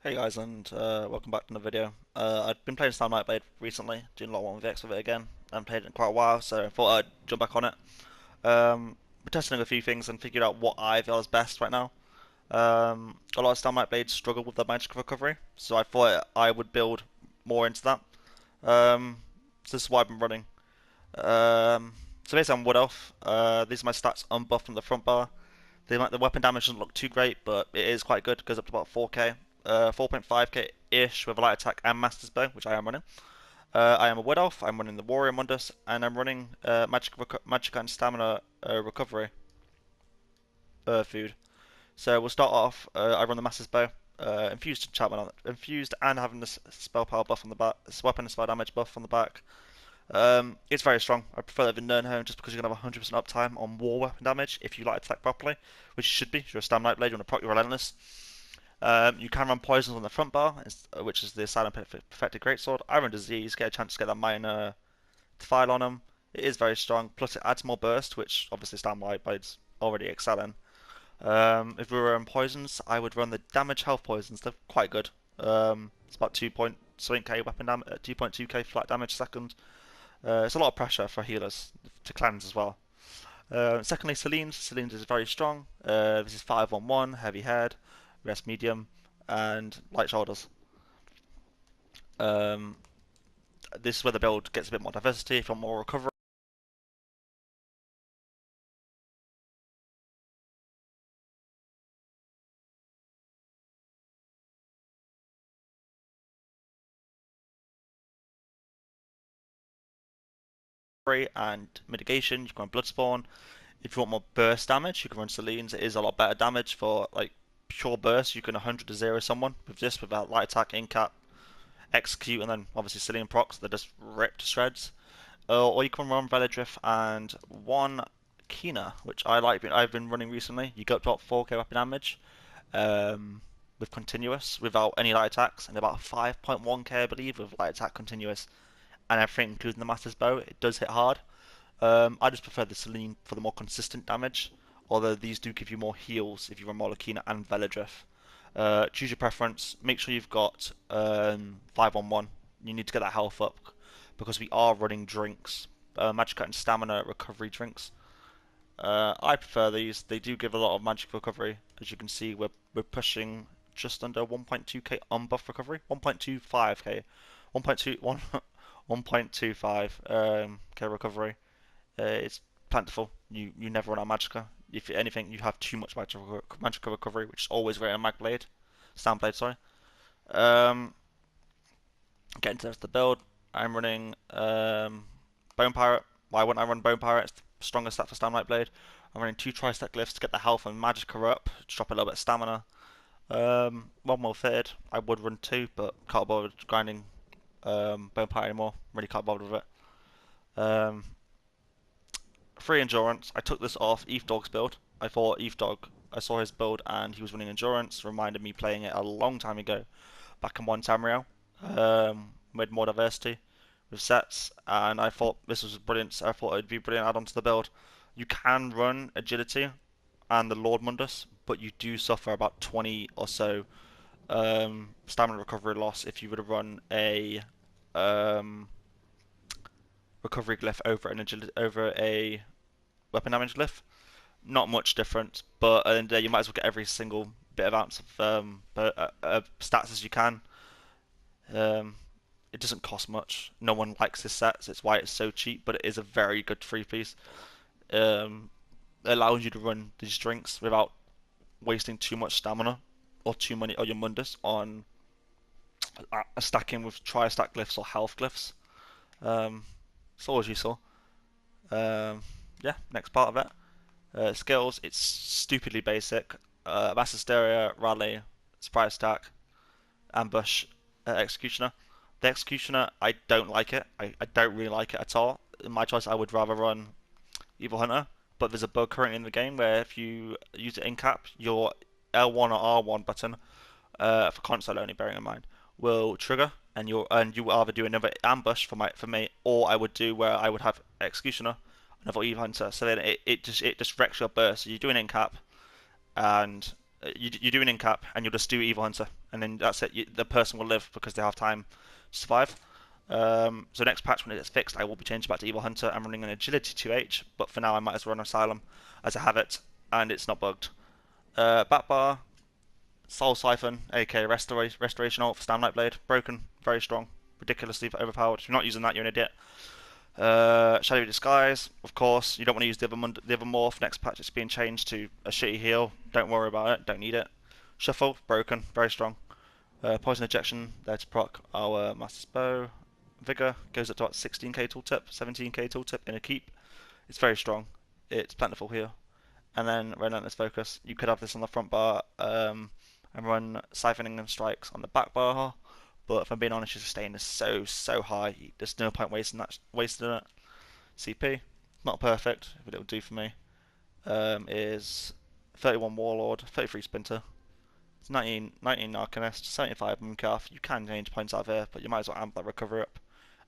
Hey guys, and welcome back to another video. I've been playing Stamblade recently, doing a lot of 1vx with it again. I haven't played it in quite a while, so I thought I'd jump back on it. Been testing a few things and figured out what I feel is best right now. A lot of Stamblade struggle with the magic recovery, so I thought I would build more into that. So this is what I've been running. So basically I'm Wood Elf. These are my stats unbuffed from the front bar. The weapon damage doesn't look too great, but it is quite good. It goes up to about 4k, 4.5k ish with a light attack and Master's Bow, which I am running. I am a Wood Elf. I'm running the Warrior Mundus, and I'm running Magic and Stamina recovery food. So we'll start off. I run the Master's Bow, infused enchantment on it, infused, and having this spell power buff on the back, this weapon and spell damage buff on the back. It's very strong. I prefer it than Nernhome just because you're going to have 100% uptime on war weapon damage if you like to attack properly, which you should be. If you're a Stamblade Blade, you want to proc your Relentless. You can run Poisons on the front bar, which is the Silent Perfected Greatsword. I run Disease, get a chance to get that minor file on them. It is very strong, plus it adds more burst, which obviously Stamblade Blades already excel in. If we were on Poisons, I would run the Damage Health Poisons. They're quite good. It's about 2.something k weapon damage, 2.2k flat damage second. It's a lot of pressure for healers to cleanse as well. Secondly, Celine's. Celine's is very strong. This is 5-on-1, heavy head, rest medium, and light shoulders. Um, this is where the build gets a bit more diversity. If you want more recovery, and mitigation, you can run Bloodspawn. If you want more burst damage, you can run Celine's. It is a lot better damage for like pure burst. You can 100 to 0 someone with this without light attack, incap, execute, and then obviously Celine procs. They're just ripped to shreds. Or you can run Veladrift and one Kina, which I like. I've been running recently. You go up to about 4k weapon damage with continuous without any light attacks, and about 5.1k I believe with light attack continuous and everything, including the Master's Bow. It does hit hard. I just prefer the Celine for the more consistent damage, although these do give you more heals if you run Molokina and Veladrift. Choose your preference. Make sure you've got 5-on-1. You need to get that health up because we are running drinks, magic and stamina recovery drinks. I prefer these. They do give a lot of magic recovery. As you can see, we're pushing just under 1.2k unbuff recovery, 1.25k, 1.2 1.25 k recovery. It's plentiful. You never run out of magicka. If anything, you have too much magicka recovery, which is always great on Magblade, Stamblade, sorry. Um, Getting to the build, I'm running Bone Pirate. Why wouldn't I run Bone Pirate? It's the strongest stat for Stamlight Blade. I'm running 2 Tri-Stack Glyphs to get the health and Magicka up, to drop a little bit of stamina. One more fitted. I would run 2, but can't bother grinding Bone Pirate anymore. Really can't bother with it. 3 Endurance. I took this off ETH build. I thought I saw his build and he was running Endurance. Reminded me playing it a long time ago, back in 1 Tamriel. Made more diversity with sets, and I thought this was brilliant. I thought it'd be a brilliant add-on to the build. You can run Agility and the Lord Mundus, but you do suffer about 20 or so stamina recovery loss if you were to run a um, recovery glyph over a weapon damage glyph. Not much different, but at the end of the day, you might as well get every single bit of ounce of stats as you can. Um, it doesn't cost much. No one likes this set, so it's why it's so cheap, but it is a very good free piece. It allows you to run these drinks without wasting too much stamina or too many or your mundus on stacking with tri-stack glyphs or health glyphs. Um, it's always useful. Yeah, next part of it. Skills, it's stupidly basic. Mass Hysteria, Rally, Surprise Attack, Ambush, Executioner. The Executioner, I don't like it. I don't really like it at all. In my choice, I would rather run Evil Hunter, but there's a bug currently in the game where if you use it in cap, your L1 or R1 button, for console only, bearing in mind, will trigger, and you will either do another ambush for me, or I would do where I would have Executioner, another Evil Hunter, so then it just wrecks your burst. So you're doing in cap, and you do an in cap and you'll just do Evil Hunter, and then that's it. The person will live because they have time to survive. So next patch when it gets fixed, I will be changing back to Evil Hunter. I'm running an Agility 2H, but for now I might as well run Asylum as I have it, and it's not bugged. Back bar, Soul Siphon, aka Restoration Ult for Stamblade, broken, very strong, ridiculously overpowered. If you're not using that, you're an idiot. Shadowy Disguise, of course, you don't want to use the other morph. Next patch it's being changed to a shitty heal. Don't worry about it, don't need it. Shuffle, broken, very strong. Poison Ejection, there to proc our Master's Bow. Vigor goes up to about 16k tooltip, 17k tooltip in a keep. It's very strong. It's plentiful here. And then Relentless Focus. You could have this on the front bar and run Siphoning and Strikes on the back bar. But if I'm being honest, your sustain is so high. There's no point wasting it. CP, not perfect, but it'll do for me. Is 31 Warlord, 33 Splinter. It's 19 Arcanist, 75 Mooncalf. You can change points out of here, but you might as well amp that recovery up.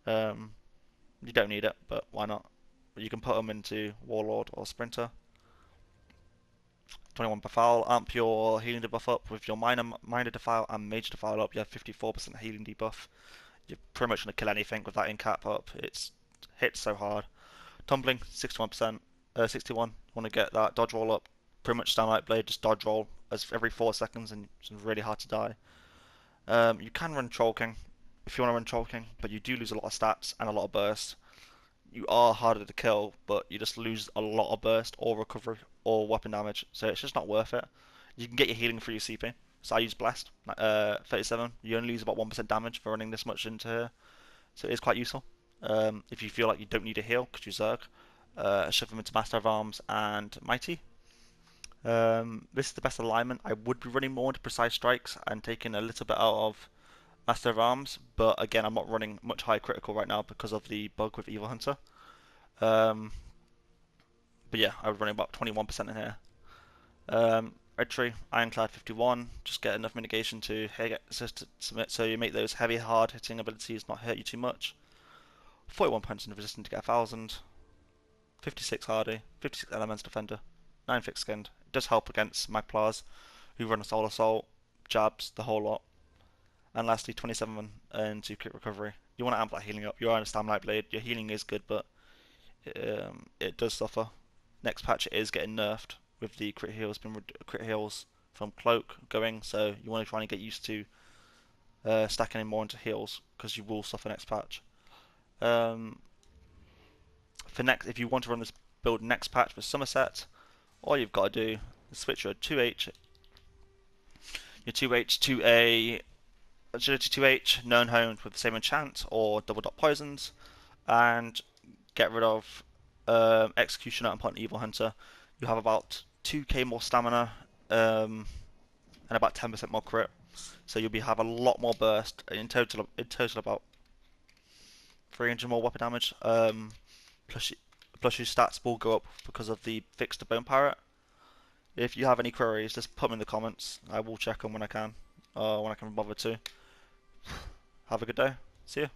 You don't need it, but why not? But you can put them into Warlord or Sprinter. 21 Befoul, amp your healing debuff up with your minor defile and major defile up. You have 54% healing debuff. You're pretty much going to kill anything with that in cap up. It's hits so hard. Tumbling, 61%, 61. Want to get that dodge roll up. Pretty much Starlight Blade, just dodge roll as every 4 seconds, and it's really hard to die. You can run Troll King if you want to run Troll King, but you do lose a lot of stats and a lot of burst. You are harder to kill, but you just lose a lot of burst or recovery or weapon damage, so it's just not worth it. You can get your healing through your CP. So I use Blast, 37. You only lose about 1% damage for running this much into here, so it is quite useful. If you feel like you don't need a heal because you Zerg, shove them into Master of Arms and Mighty. This is the best alignment. I would be running more into Precise Strikes and taking a little bit out of Master of Arms, but again, I'm not running much high critical right now because of the bug with Evil Hunter. But yeah, I was running about 21% in here. Red Tree, Ironclad 51, just get enough mitigation to submit so you make those heavy, hard hitting abilities not hurt you too much. 41 points in resistance to get 1000. 56 Hardy, 56 Elements Defender, 9 Thick Skinned. It does help against Magplas, who run a Soul Assault, Jabs, the whole lot. And lastly, 27 into Crit Recovery. You want to amp that healing up. You are in a Stamblade Blade. Your healing is good, but it does suffer. Next patch it is getting nerfed with the crit heals from Cloak going, so you want to try and get used to stacking in more into heals because you will suffer next patch. If you want to run this build next patch for Somerset, all you've got to do is switch your 2H to a Agility 2H, known homed with the same enchant or double dot poisons, and get rid of Executioner upon Evil Hunter. You have about 2k more stamina and about 10% more crit, so you'll have a lot more burst. In total about 300 more weapon damage. Plus your stats will go up because of the fix to Bone Parrot. If you have any queries, just put them in the comments. I will check them when I can, when I can bother to. Have a good day. See ya.